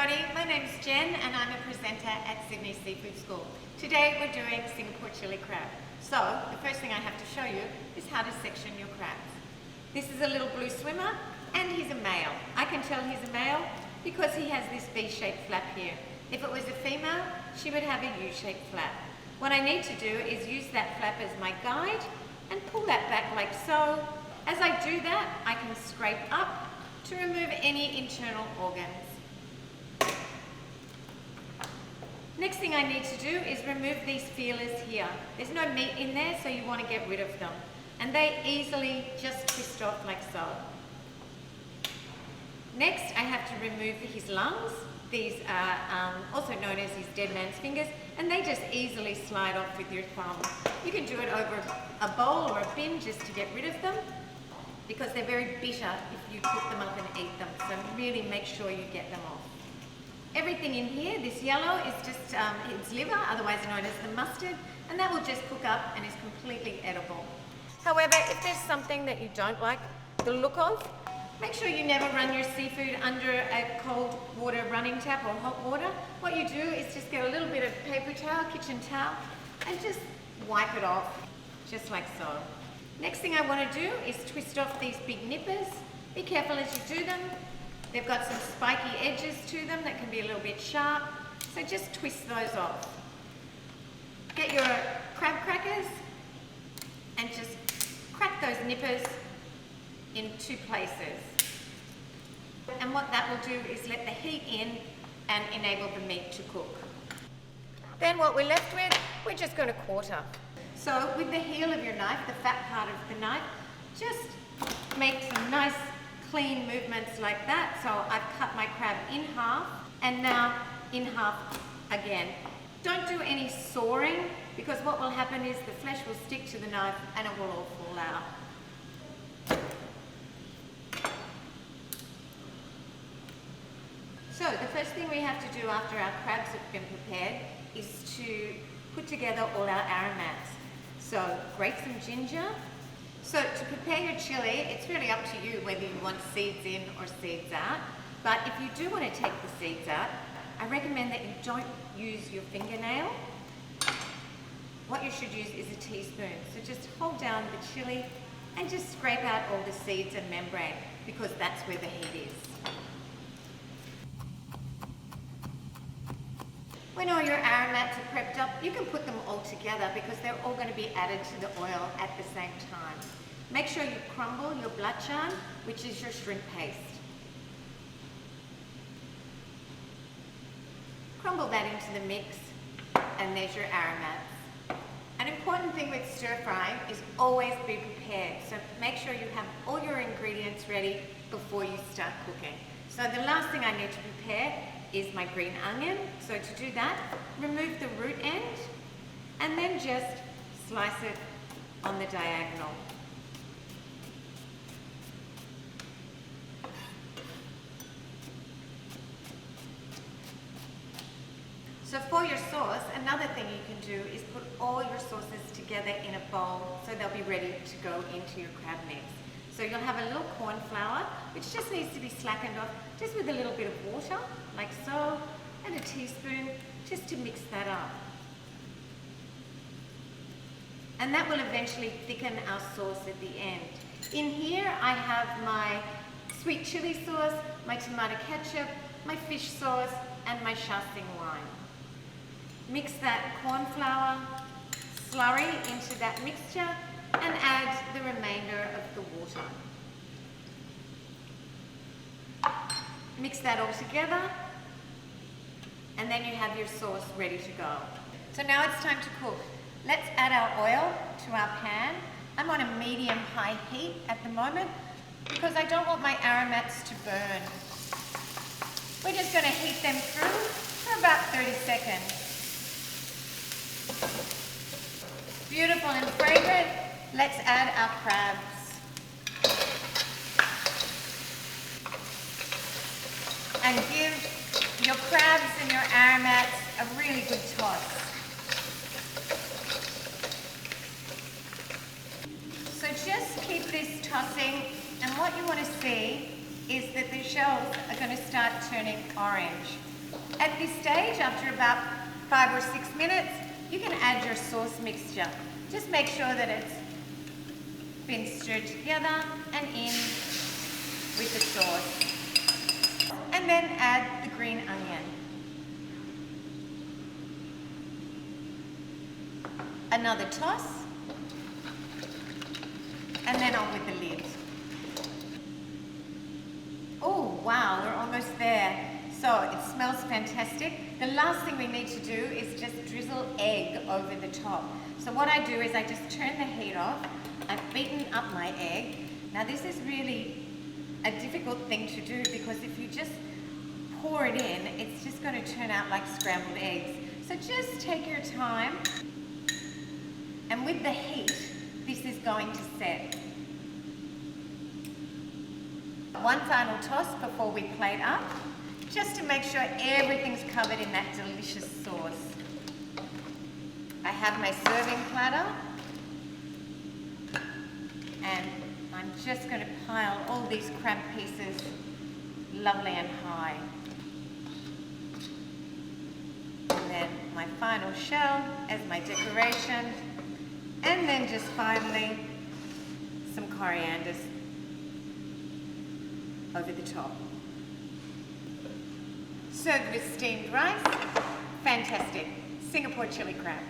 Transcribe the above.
everybody, my name's Jen and I'm a presenter at Sydney Seafood School. Today we're doing Singapore chili crab. So the first thing I have to show you is how to section your crabs. This is a little blue swimmer and he's a male. I can tell he's a male because he has this V-shaped flap here. If it was a female, she would have a U-shaped flap. What I need to do is use that flap as my guide and pull that back like so. As I do that, I can scrape up to remove any internal organs. Next thing I need to do is remove these feelers here. There's no meat in there, so you want to get rid of them. And they easily just twist off like so. Next, I have to remove his lungs. These are also known as his dead man's fingers, and they just easily slide off with your thumb. You can do it over a bowl or a bin just to get rid of them, because they're very bitter if you cook them up and eat them. So really make sure you get them off. Everything in here, this yellow, is just its liver, otherwise known as the mustard, and that will just cook up and is completely edible. However, if there's something that you don't like the look of, make sure you never run your seafood under a cold water running tap or hot water. What you do is just get a little bit of paper towel, kitchen towel, and just wipe it off, just like so. Next thing I want to do is twist off these big nippers. Be careful as you do them. They've got some spiky edges to them that can be a little bit sharp, so just twist those off. Get your crab crackers and just crack those nippers in two places. And what that will do is let the heat in and enable the meat to cook. Then what we're left with, we're just going to quarter. So with the heel of your knife, the fat part of the knife, just make some nice clean movements like that. So I've cut my crab in half and now in half again. Don't do any sawing, because what will happen is the flesh will stick to the knife and it will all fall out. So the first thing we have to do after our crabs have been prepared is to put together all our aromats. So grate some ginger. So to prepare your chili, it's really up to you whether you want seeds in or seeds out. But if you do want to take the seeds out, I recommend that you don't use your fingernail. What you should use is a teaspoon. So just hold down the chili and just scrape out all the seeds and membrane, because that's where the heat is. When all your aromats are prepped up, you can put them all together because they're all going to be added to the oil at the same time. Make sure you crumble your belacan, which is your shrimp paste. Crumble that into the mix, and there's your aromats. An important thing with stir frying is always be prepared. So make sure you have all your ingredients ready before you start cooking. So the last thing I need to prepare is my green onion. So to do that, remove the root end and then just slice it on the diagonal. So for your sauce, another thing you can do is put all your sauces together in a bowl so they'll be ready to go into your crab mix. So you'll have a little corn flour, which just needs to be slackened off just with a little bit of water, like so, and a teaspoon just to mix that up. And that will eventually thicken our sauce at the end. In here I have my sweet chili sauce, my tomato ketchup, my fish sauce, and my Shasting wine. Mix that corn flour slurry into that mixture and add the remainder of the water. Mix that all together, and then you have your sauce ready to go. So now it's time to cook. Let's add our oil to our pan. I'm on a medium-high heat at the moment because I don't want my aromats to burn. We're just going to heat them through for about 30 seconds. Beautiful and fragrant. Let's add our crabs. And give your crabs and your aromats a really good toss. So just keep this tossing, and what you want to see is that the shells are going to start turning orange. At this stage, after about 5 or 6 minutes, you can add your sauce mixture. Just make sure that it's been stirred together and in with the sauce. And then add the green onion. Another toss. And then on with the lid. Oh, wow, we're almost there. So it smells fantastic. The last thing we need to do is just drizzle egg over the top. So what I do is I just turn the heat off. I've beaten up my egg. Now this is really a difficult thing to do because if you just pour it in, it's just going to turn out like scrambled eggs. So just take your time. And with the heat, this is going to set. One final toss before we plate up, just to make sure everything's covered in that delicious sauce. I have my serving platter, and I'm just going to pile all these crab pieces lovely and high. And then my final shell as my decoration, and then just finally some coriander over the top. Served with steamed rice. Fantastic. Singapore chili crab.